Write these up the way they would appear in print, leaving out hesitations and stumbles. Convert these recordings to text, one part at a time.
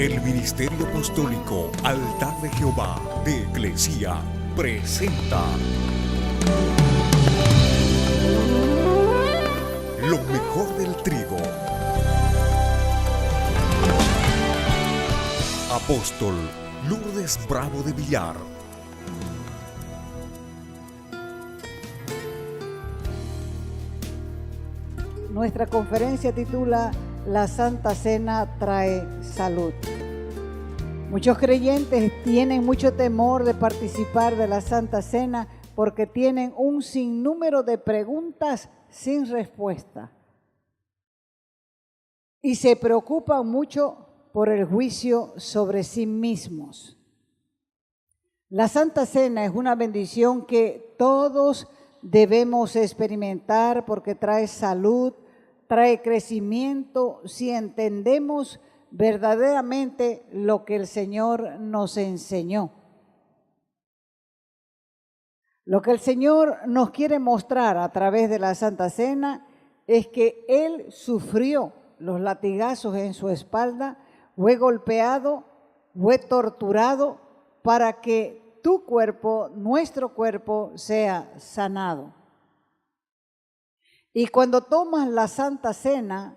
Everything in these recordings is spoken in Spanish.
El Ministerio Apostólico Altar de Jehová de Eclesia presenta lo mejor del trigo. Apóstol Lourdes Bravo de Villar. Nuestra conferencia titula La Santa Cena trae salud. Muchos creyentes tienen mucho temor de participar de la Santa Cena porque tienen un sinnúmero de preguntas sin respuesta. Y se preocupan mucho por el juicio sobre sí mismos. La Santa Cena es una bendición que todos debemos experimentar porque trae salud, trae crecimiento si entendemos verdaderamente lo que el Señor nos enseñó. Lo que el Señor nos quiere mostrar a través de la Santa Cena es que Él sufrió los latigazos en su espalda, fue golpeado, fue torturado para que tu cuerpo, nuestro cuerpo, sea sanado. Y cuando tomas la Santa Cena,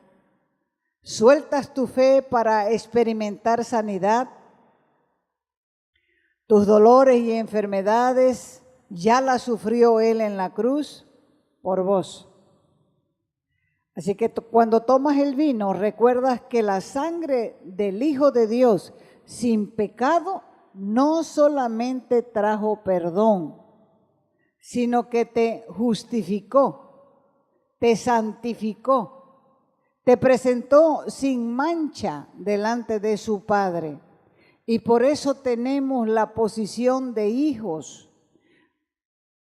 sueltas tu fe para experimentar sanidad. Tus dolores y enfermedades ya las sufrió Él en la cruz por vos. Así que cuando tomas el vino, recuerdas que la sangre del Hijo de Dios sin pecado no solamente trajo perdón, sino que te justificó, te santificó, te presentó sin mancha delante de su Padre. Y por eso tenemos la posición de hijos.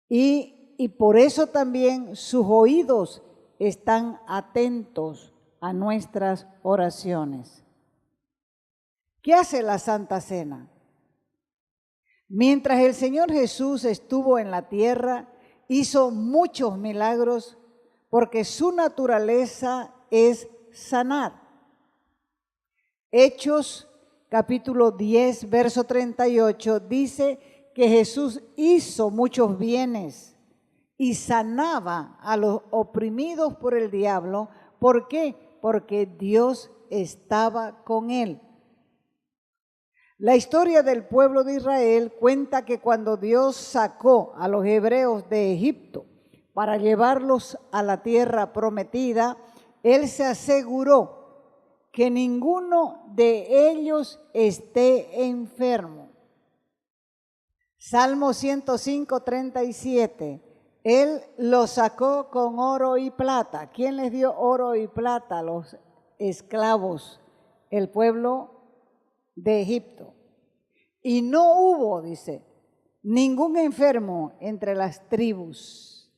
Y por eso también sus oídos están atentos a nuestras oraciones. ¿Qué hace la Santa Cena? Mientras el Señor Jesús estuvo en la tierra, hizo muchos milagros porque su naturaleza es sanar. Hechos capítulo 10, verso 38 dice que Jesús hizo muchos bienes y sanaba a los oprimidos por el diablo. ¿Por qué? Porque Dios estaba con él. La historia del pueblo de Israel cuenta que cuando Dios sacó a los hebreos de Egipto para llevarlos a la tierra prometida, Él se aseguró que ninguno de ellos esté enfermo. Salmo 105, 37. Él los sacó con oro y plata. ¿Quién les dio oro y plata? A los esclavos, el pueblo de Egipto. Y no hubo, dice, ningún enfermo entre las tribus.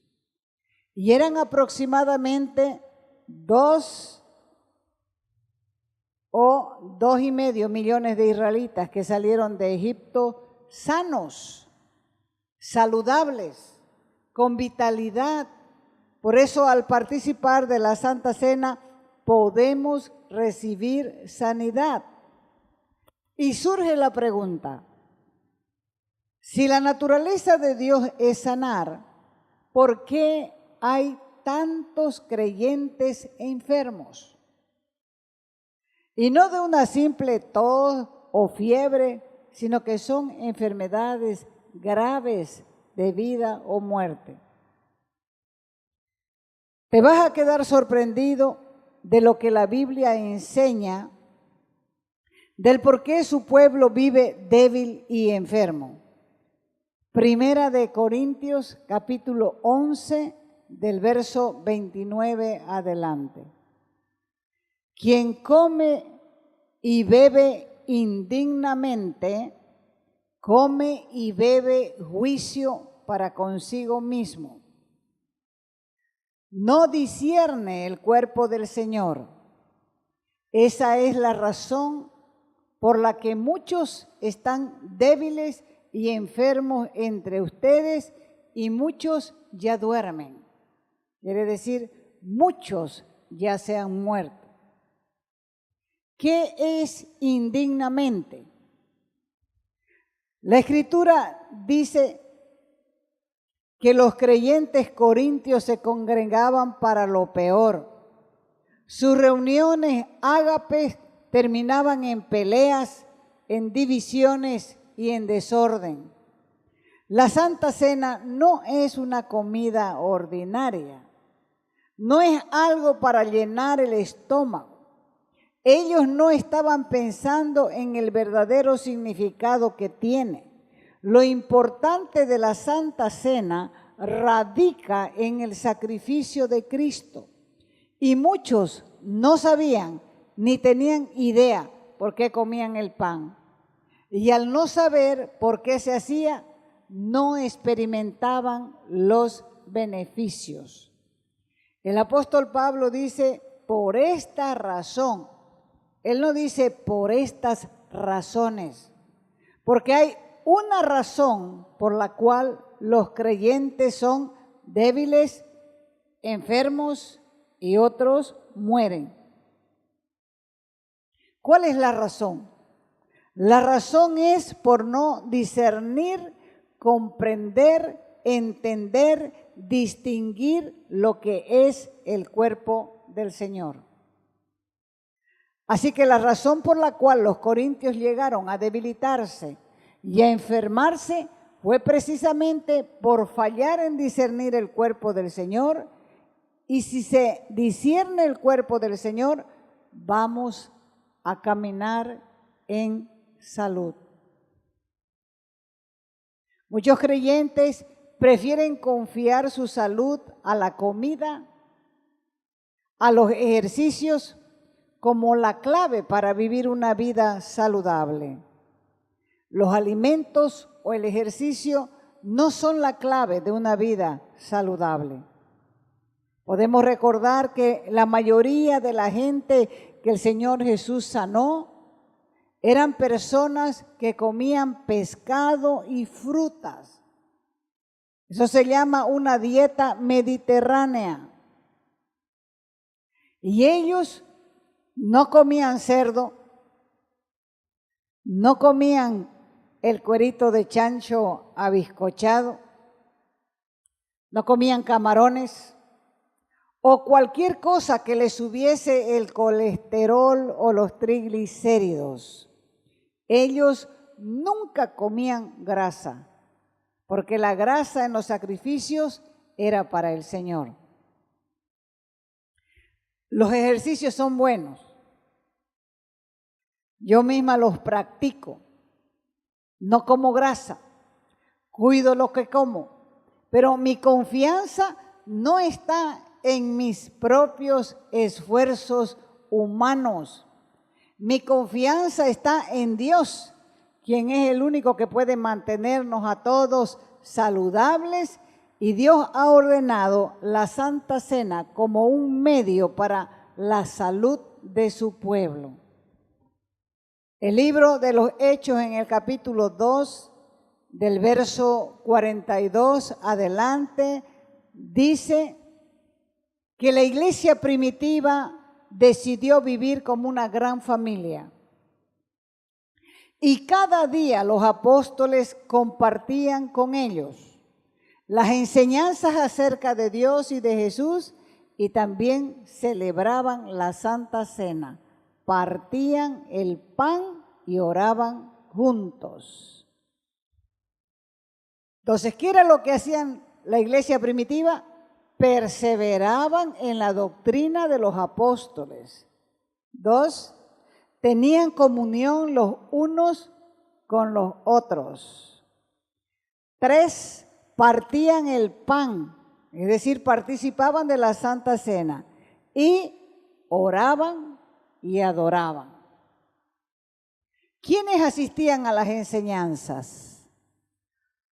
Y eran aproximadamente 2 o 2,5 millones de israelitas que salieron de Egipto sanos, saludables, con vitalidad. Por eso al participar de la Santa Cena podemos recibir sanidad. Y surge la pregunta, si la naturaleza de Dios es sanar, ¿por qué hay tantos creyentes enfermos? Y no de una simple tos o fiebre, sino que son enfermedades graves de vida o muerte. Te vas a quedar sorprendido de lo que la Biblia enseña del por qué su pueblo vive débil y enfermo. Primera de Corintios, capítulo 11, del verso 29 adelante. Quien come y bebe indignamente, come y bebe juicio para consigo mismo. No discierne el cuerpo del Señor. Esa es la razón por la que muchos están débiles y enfermos entre ustedes y muchos ya duermen. Quiere decir, muchos ya se han muerto. ¿Qué es indignamente? La Escritura dice que los creyentes corintios se congregaban para lo peor. Sus reuniones ágapes terminaban en peleas, en divisiones y en desorden. La Santa Cena no es una comida ordinaria, no es algo para llenar el estómago. Ellos no estaban pensando en el verdadero significado que tiene. Lo importante de la Santa Cena radica en el sacrificio de Cristo. Y muchos no sabían ni tenían idea por qué comían el pan. Y al no saber por qué se hacía, no experimentaban los beneficios. El apóstol Pablo dice, por esta razón. Él no dice por estas razones, porque hay una razón por la cual los creyentes son débiles, enfermos y otros mueren. ¿Cuál es la razón? La razón es por no discernir, comprender, entender, distinguir lo que es el cuerpo del Señor. Así que la razón por la cual los corintios llegaron a debilitarse y a enfermarse fue precisamente por fallar en discernir el cuerpo del Señor. Y si se discierne el cuerpo del Señor, vamos a caminar en salud. Muchos creyentes prefieren confiar su salud a la comida, a los ejercicios, como la clave para vivir una vida saludable. Los alimentos o el ejercicio no son la clave de una vida saludable. Podemos recordar que la mayoría de la gente que el Señor Jesús sanó eran personas que comían pescado y frutas. Eso se llama una dieta mediterránea. Y ellos no comían cerdo, no comían el cuerito de chancho abiscochado, no comían camarones o cualquier cosa que les subiese el colesterol o los triglicéridos. Ellos nunca comían grasa, porque la grasa en los sacrificios era para el Señor. Los ejercicios son buenos. Yo misma los practico. No como grasa, cuido lo que como, pero mi confianza no está en mis propios esfuerzos humanos. Mi confianza está en Dios, quien es el único que puede mantenernos a todos saludables, y Dios ha ordenado la Santa Cena como un medio para la salud de su pueblo. El libro de los Hechos en el capítulo 2, del verso 42 adelante, dice que la iglesia primitiva decidió vivir como una gran familia. Y cada día los apóstoles compartían con ellos las enseñanzas acerca de Dios y de Jesús, y también celebraban la Santa Cena, partían el pan y oraban juntos. Entonces, ¿qué era lo que hacían la iglesia primitiva? Perseveraban en la doctrina de los apóstoles. 2, tenían comunión los unos con los otros. 3, partían el pan, es decir, participaban de la Santa Cena y oraban y adoraban. ¿Quiénes asistían a las enseñanzas?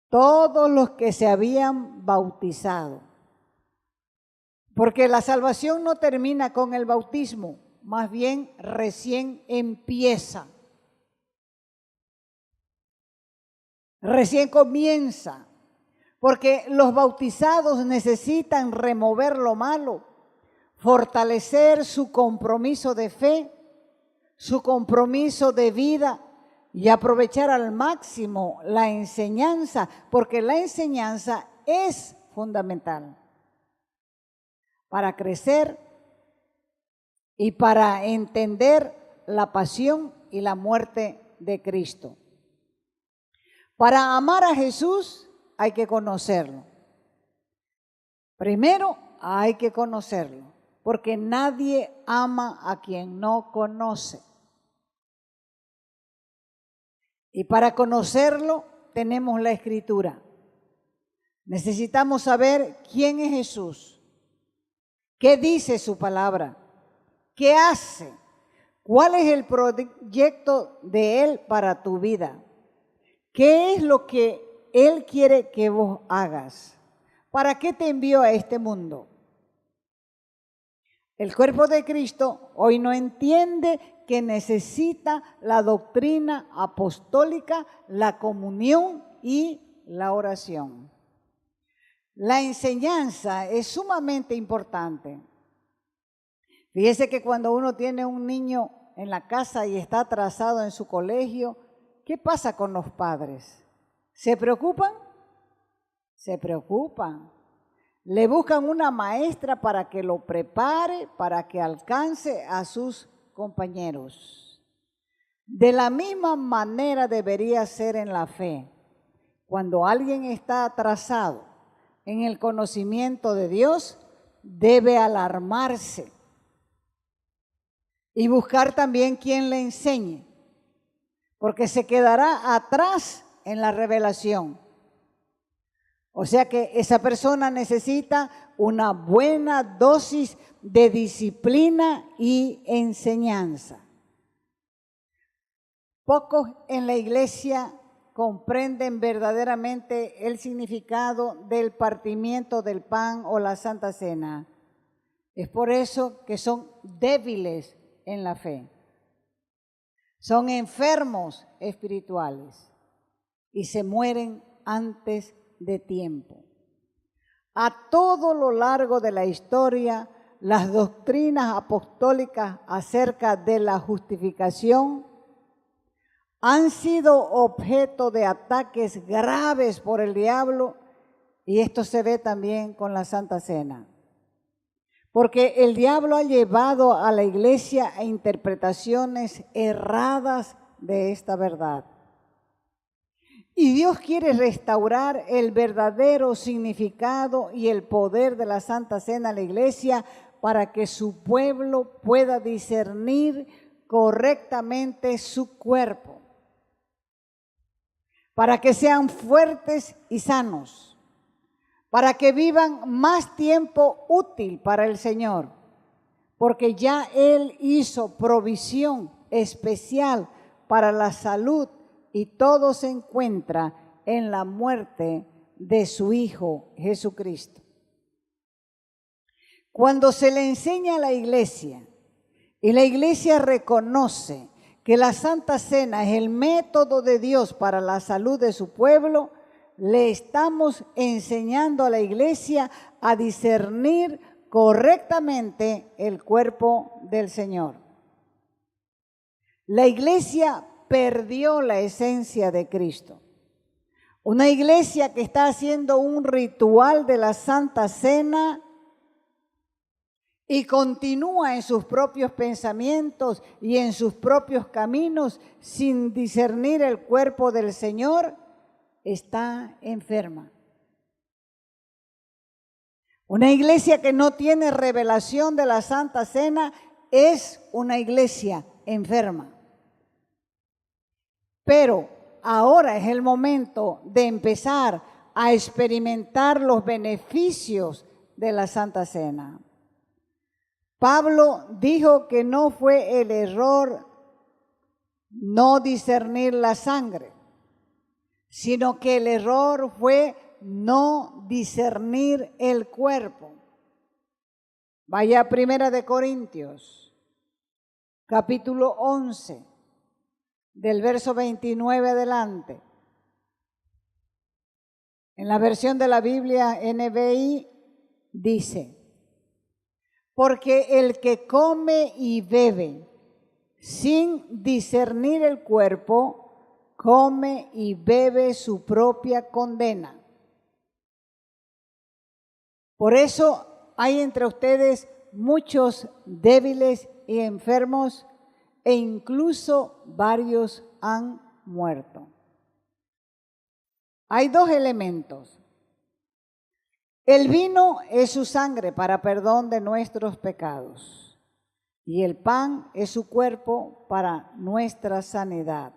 Todos los que se habían bautizado. Porque la salvación no termina con el bautismo, más bien recién empieza. Recién comienza. Porque los bautizados necesitan remover lo malo, fortalecer su compromiso de fe, su compromiso de vida y aprovechar al máximo la enseñanza, porque la enseñanza es fundamental para crecer y para entender la pasión y la muerte de Cristo. Para amar a Jesús hay que conocerlo. Primero hay que conocerlo, porque nadie ama a quien no conoce. Y para conocerlo tenemos la Escritura. Necesitamos saber quién es Jesús, qué dice su palabra, qué hace, cuál es el proyecto de Él para tu vida, qué es lo que Él quiere que vos hagas, para qué te envió a este mundo. El cuerpo de Cristo hoy no entiende que necesita la doctrina apostólica, la comunión y la oración. La enseñanza es sumamente importante. Fíjese que cuando uno tiene un niño en la casa y está atrasado en su colegio, ¿qué pasa con los padres? ¿Se preocupan? Se preocupan. Le buscan una maestra para que lo prepare, para que alcance a sus compañeros. De la misma manera debería ser en la fe. Cuando alguien está atrasado en el conocimiento de Dios, debe alarmarse y buscar también quien le enseñe, porque se quedará atrás en la revelación. O sea que esa persona necesita una buena dosis de disciplina y enseñanza. Pocos en la iglesia comprenden verdaderamente el significado del partimiento del pan o la Santa Cena. Es por eso que son débiles en la fe. Son enfermos espirituales y se mueren antes de tiempo. A todo lo largo de la historia, las doctrinas apostólicas acerca de la justificación han sido objeto de ataques graves por el diablo, y esto se ve también con la Santa Cena. Porque el diablo ha llevado a la iglesia a interpretaciones erradas de esta verdad. Y Dios quiere restaurar el verdadero significado y el poder de la Santa Cena a la iglesia para que su pueblo pueda discernir correctamente su cuerpo, para que sean fuertes y sanos, para que vivan más tiempo útil para el Señor, porque ya Él hizo provisión especial para la salud y todo se encuentra en la muerte de su Hijo Jesucristo. Cuando se le enseña a la iglesia y la iglesia reconoce que la Santa Cena es el método de Dios para la salud de su pueblo, le estamos enseñando a la iglesia a discernir correctamente el cuerpo del Señor. La iglesia perdió la esencia de Cristo. Una iglesia que está haciendo un ritual de la Santa Cena y continúa en sus propios pensamientos y en sus propios caminos sin discernir el cuerpo del Señor, está enferma. Una iglesia que no tiene revelación de la Santa Cena es una iglesia enferma. Pero ahora es el momento de empezar a experimentar los beneficios de la Santa Cena. Pablo dijo que no fue el error no discernir la sangre, sino que el error fue no discernir el cuerpo. Vaya a 1 Corintios, capítulo 11. Del verso 29 adelante. En la versión de la Biblia NBI dice: porque el que come y bebe sin discernir el cuerpo, come y bebe su propia condena. Por eso hay entre ustedes muchos débiles y enfermos, e incluso varios han muerto. Hay dos elementos. El vino es su sangre para perdón de nuestros pecados, y el pan es su cuerpo para nuestra sanidad.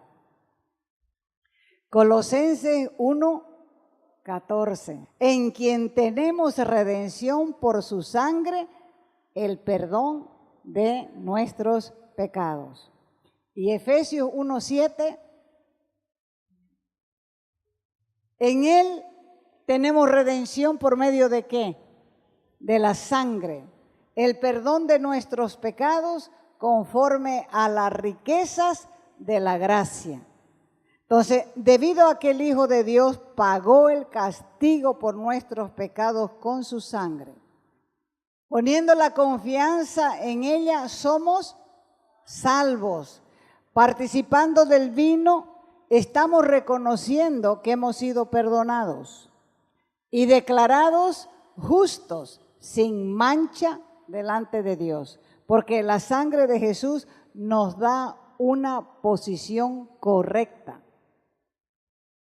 Colosenses 1:14, en quien tenemos redención por su sangre, el perdón de nuestros pecados. Y Efesios 1:7, en él tenemos redención por medio de ¿qué? De la sangre, el perdón de nuestros pecados conforme a las riquezas de la gracia. Entonces, debido a que el Hijo de Dios pagó el castigo por nuestros pecados con su sangre, poniendo la confianza en ella, somos salvos. Participando del vino, estamos reconociendo que hemos sido perdonados y declarados justos, sin mancha delante de Dios, porque la sangre de Jesús nos da una posición correcta.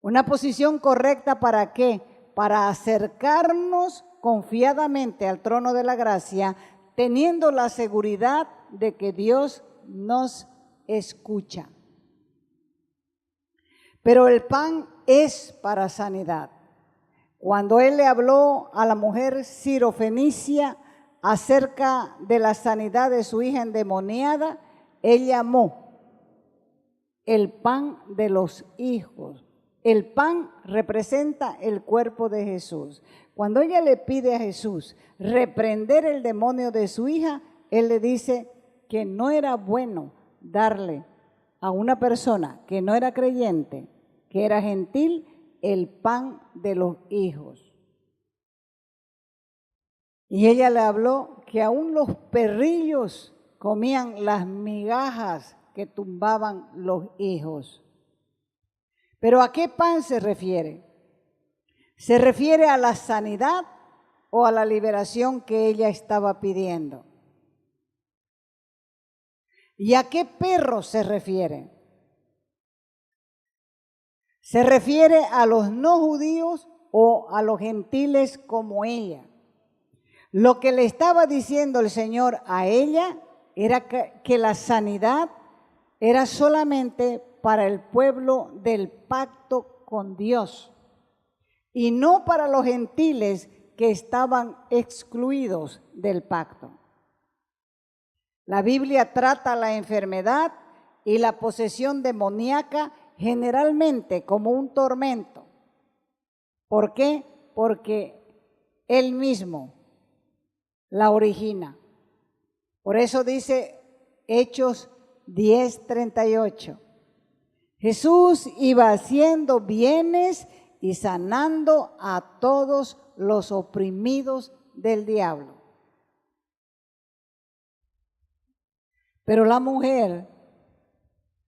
¿Una posición correcta para qué? Para acercarnos confiadamente al trono de la gracia, teniendo la seguridad de que Dios nos escucha. Pero el pan es para sanidad. Cuando él le habló a la mujer sirofenicia acerca de la sanidad de su hija endemoniada, él llamó el pan de los hijos. El pan representa el cuerpo de Jesús. Cuando ella le pide a Jesús reprender el demonio de su hija, él le dice que no era bueno darle a una persona que no era creyente, que era gentil, el pan de los hijos. Y ella le habló que aún los perrillos comían las migajas que tumbaban los hijos. ¿Pero a qué pan se refiere? ¿Se refiere a la sanidad o a la liberación que ella estaba pidiendo? ¿Y a qué perro se refiere? ¿Se refiere a los no judíos o a los gentiles como ella? Lo que le estaba diciendo el Señor a ella era que la sanidad era solamente para el pueblo del pacto con Dios y no para los gentiles que estaban excluidos del pacto. La Biblia trata la enfermedad y la posesión demoníaca generalmente como un tormento. ¿Por qué? Porque Él mismo la origina. Por eso dice Hechos 10:38. Jesús iba haciendo bienes y sanando a todos los oprimidos del diablo. Pero la mujer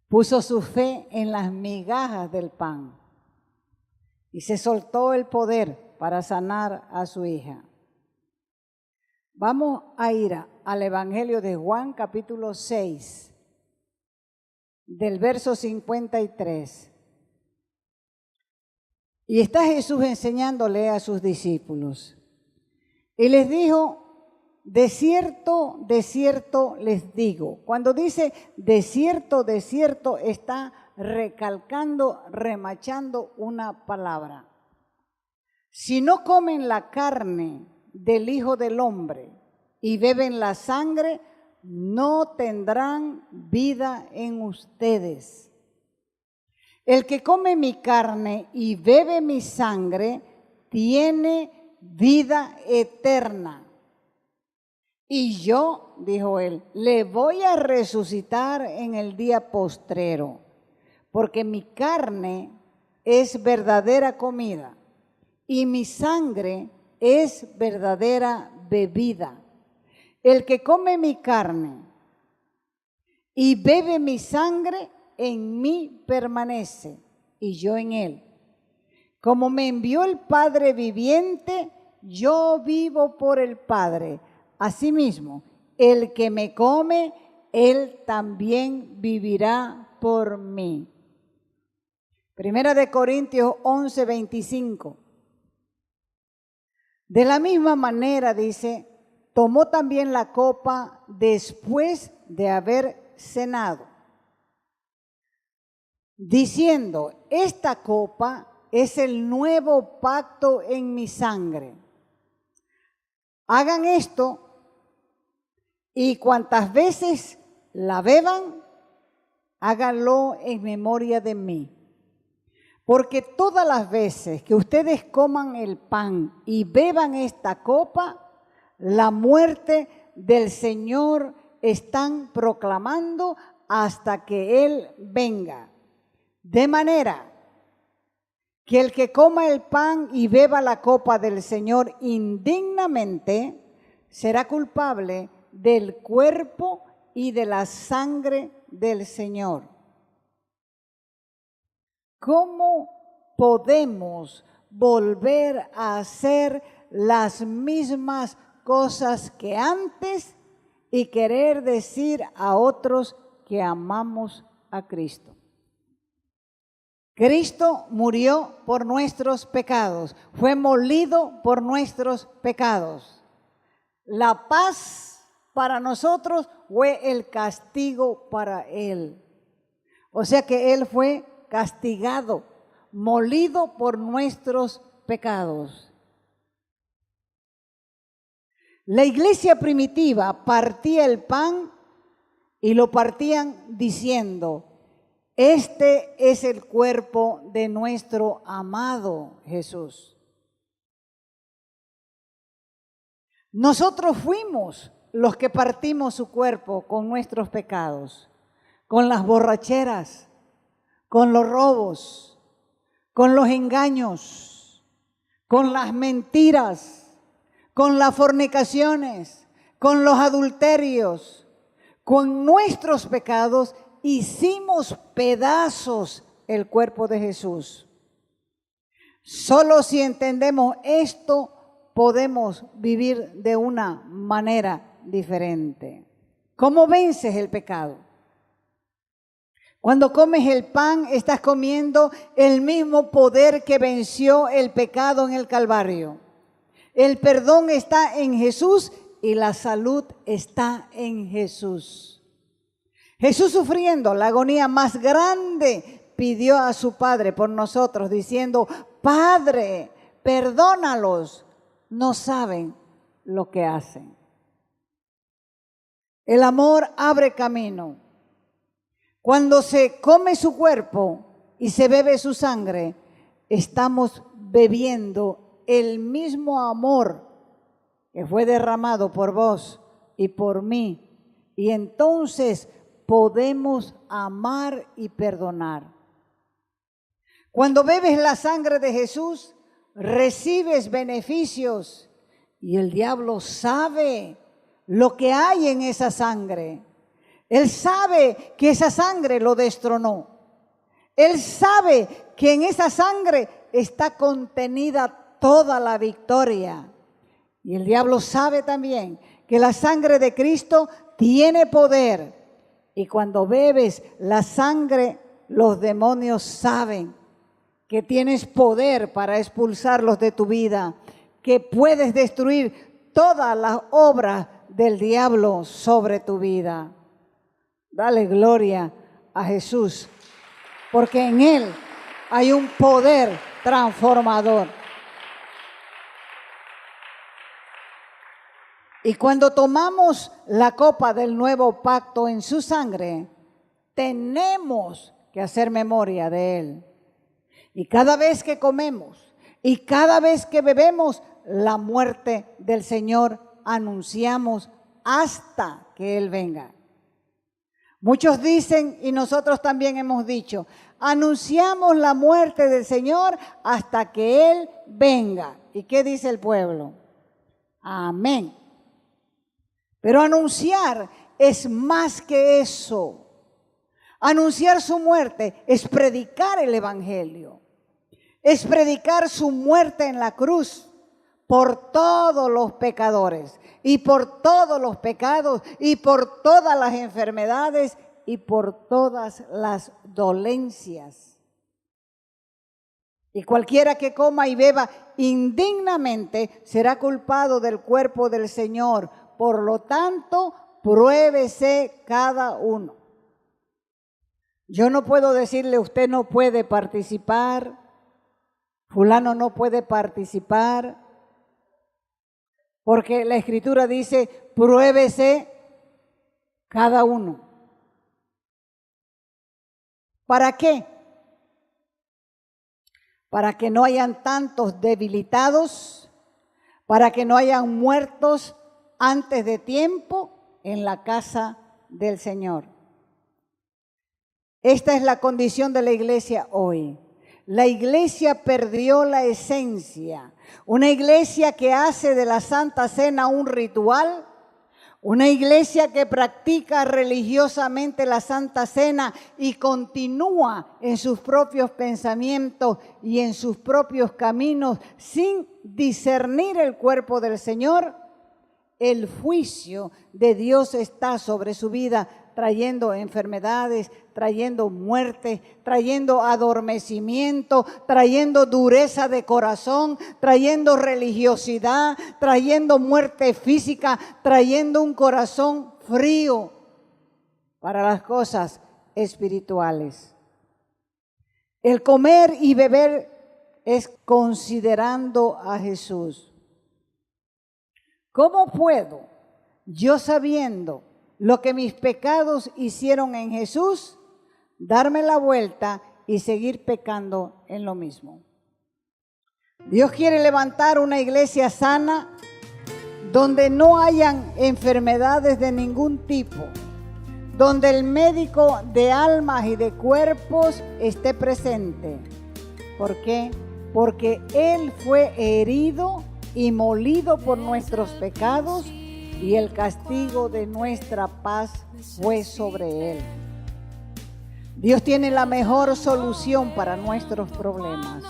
puso su fe en las migajas del pan y se soltó el poder para sanar a su hija. Vamos a ir al Evangelio de Juan, capítulo 6. Del verso 53. Y está Jesús enseñándole a sus discípulos. Y les dijo, de cierto les digo. Cuando dice de cierto, está recalcando, remachando una palabra. Si no comen la carne del Hijo del Hombre y beben la sangre, no tendrán vida en ustedes. El que come mi carne y bebe mi sangre tiene vida eterna. Y yo, dijo él, le voy a resucitar en el día postrero, porque mi carne es verdadera comida y mi sangre es verdadera bebida. El que come mi carne y bebe mi sangre, en mí permanece y yo en él. Como me envió el Padre viviente, yo vivo por el Padre. Asimismo, el que me come, él también vivirá por mí. Primera de Corintios 11:25. De la misma manera, dice, tomó también la copa después de haber cenado, diciendo, esta copa es el nuevo pacto en mi sangre. Hagan esto y cuantas veces la beban, háganlo en memoria de mí. Porque todas las veces que ustedes coman el pan y beban esta copa, la muerte del Señor están proclamando hasta que Él venga. De manera que el que coma el pan y beba la copa del Señor indignamente, será culpable del cuerpo y de la sangre del Señor. ¿Cómo podemos volver a hacer las mismas cosas que antes y querer decir a otros que amamos a Cristo? Cristo murió por nuestros pecados, fue molido por nuestros pecados. La paz para nosotros fue el castigo para Él. O sea que Él fue castigado, molido por nuestros pecados. La iglesia primitiva partía el pan y lo partían diciendo, este es el cuerpo de nuestro amado Jesús. Nosotros fuimos los que partimos su cuerpo con nuestros pecados, con las borracheras, con los robos, con los engaños, con las mentiras, con las fornicaciones, con los adulterios, con nuestros pecados. Hicimos pedazos el cuerpo de Jesús. Solo si entendemos esto podemos vivir de una manera diferente. ¿Cómo vences el pecado? Cuando comes el pan estás comiendo el mismo poder que venció el pecado en el Calvario. El perdón está en Jesús y la salud está en Jesús. Jesús, sufriendo la agonía más grande, pidió a su Padre por nosotros, diciendo, Padre, perdónalos, no saben lo que hacen. El amor abre camino. Cuando se come su cuerpo y se bebe su sangre, estamos bebiendo el mismo amor que fue derramado por vos y por mí. Y entonces podemos amar y perdonar. Cuando bebes la sangre de Jesús, recibes beneficios y el diablo sabe lo que hay en esa sangre. Él sabe que esa sangre lo destronó. Él sabe que en esa sangre está contenida toda la victoria. Y el diablo sabe también que la sangre de Cristo tiene poder. Y cuando bebes la sangre, los demonios saben que tienes poder para expulsarlos de tu vida, que puedes destruir todas las obras del diablo sobre tu vida. Dale gloria a Jesús, porque en Él hay un poder transformador. Y cuando tomamos la copa del nuevo pacto en su sangre, tenemos que hacer memoria de Él. Y cada vez que comemos y cada vez que bebemos la muerte del Señor, anunciamos hasta que Él venga. Muchos dicen, y nosotros también hemos dicho, anunciamos la muerte del Señor hasta que Él venga. ¿Y qué dice el pueblo? Amén. Pero anunciar es más que eso. Anunciar su muerte es predicar el evangelio. Es predicar su muerte en la cruz por todos los pecadores y por todos los pecados y por todas las enfermedades y por todas las dolencias. Y cualquiera que coma y beba indignamente será culpado del cuerpo del Señor. Por lo tanto, pruébese cada uno. Yo no puedo decirle, usted no puede participar, fulano no puede participar, porque la Escritura dice, pruébese cada uno. ¿Para qué? Para que no hayan tantos debilitados, para que no hayan muertos antes de tiempo en la casa del Señor. Esta es la condición de la iglesia hoy. La iglesia perdió la esencia. Una iglesia que hace de la Santa Cena un ritual. Una iglesia que practica religiosamente la Santa Cena y continúa en sus propios pensamientos y en sus propios caminos sin discernir el cuerpo del Señor. El juicio de Dios está sobre su vida, trayendo enfermedades, trayendo muerte, trayendo adormecimiento, trayendo dureza de corazón, trayendo religiosidad, trayendo muerte física, trayendo un corazón frío para las cosas espirituales. El comer y beber es considerando a Jesús. ¿Cómo puedo, yo sabiendo lo que mis pecados hicieron en Jesús, darme la vuelta y seguir pecando en lo mismo? Dios quiere levantar una iglesia sana donde no hayan enfermedades de ningún tipo, donde el médico de almas y de cuerpos esté presente. ¿Por qué? Porque Él fue herido y molido por nuestros pecados, y el castigo de nuestra paz fue sobre Él. Dios tiene la mejor solución para nuestros problemas.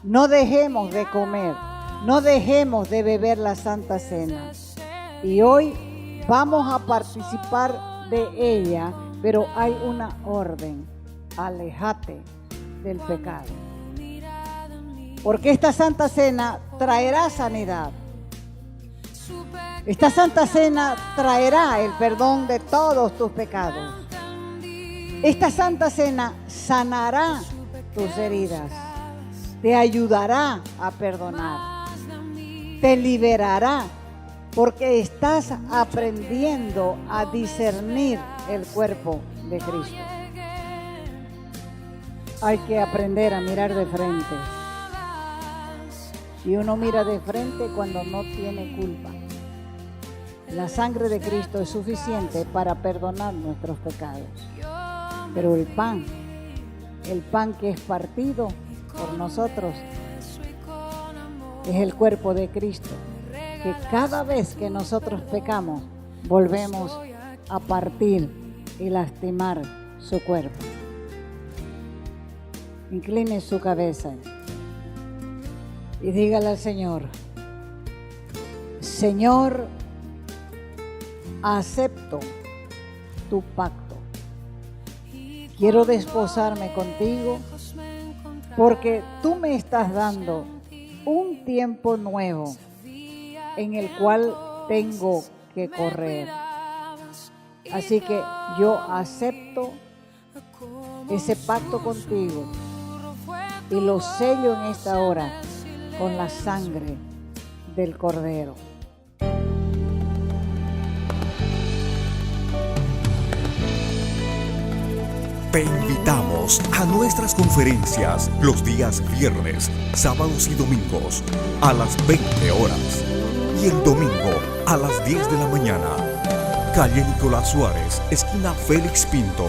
No dejemos de comer, no dejemos de beber la Santa Cena. Y hoy vamos a participar de ella, pero hay una orden: aléjate del pecado. Porque esta Santa Cena traerá sanidad. Esta Santa Cena traerá el perdón de todos tus pecados. Esta Santa Cena sanará tus heridas, te ayudará a perdonar, te liberará, porque estás aprendiendo a discernir el cuerpo de Cristo. Hay que aprender a mirar de frente. Y uno mira de frente cuando no tiene culpa. La sangre de Cristo es suficiente para perdonar nuestros pecados. Pero el pan que es partido por nosotros, es el cuerpo de Cristo, que cada vez que nosotros pecamos, volvemos a partir y lastimar su cuerpo. Incline su cabeza y dígale al Señor: Señor, acepto tu pacto. Quiero desposarme contigo porque tú me estás dando un tiempo nuevo en el cual tengo que correr. Así que yo acepto ese pacto contigo y lo sello en esta hora con la sangre del Cordero. Te invitamos a nuestras conferencias los días viernes, sábados y domingos a las 20 horas y el domingo a las 10 de la mañana. Calle Nicolás Suárez, esquina Félix Pinto.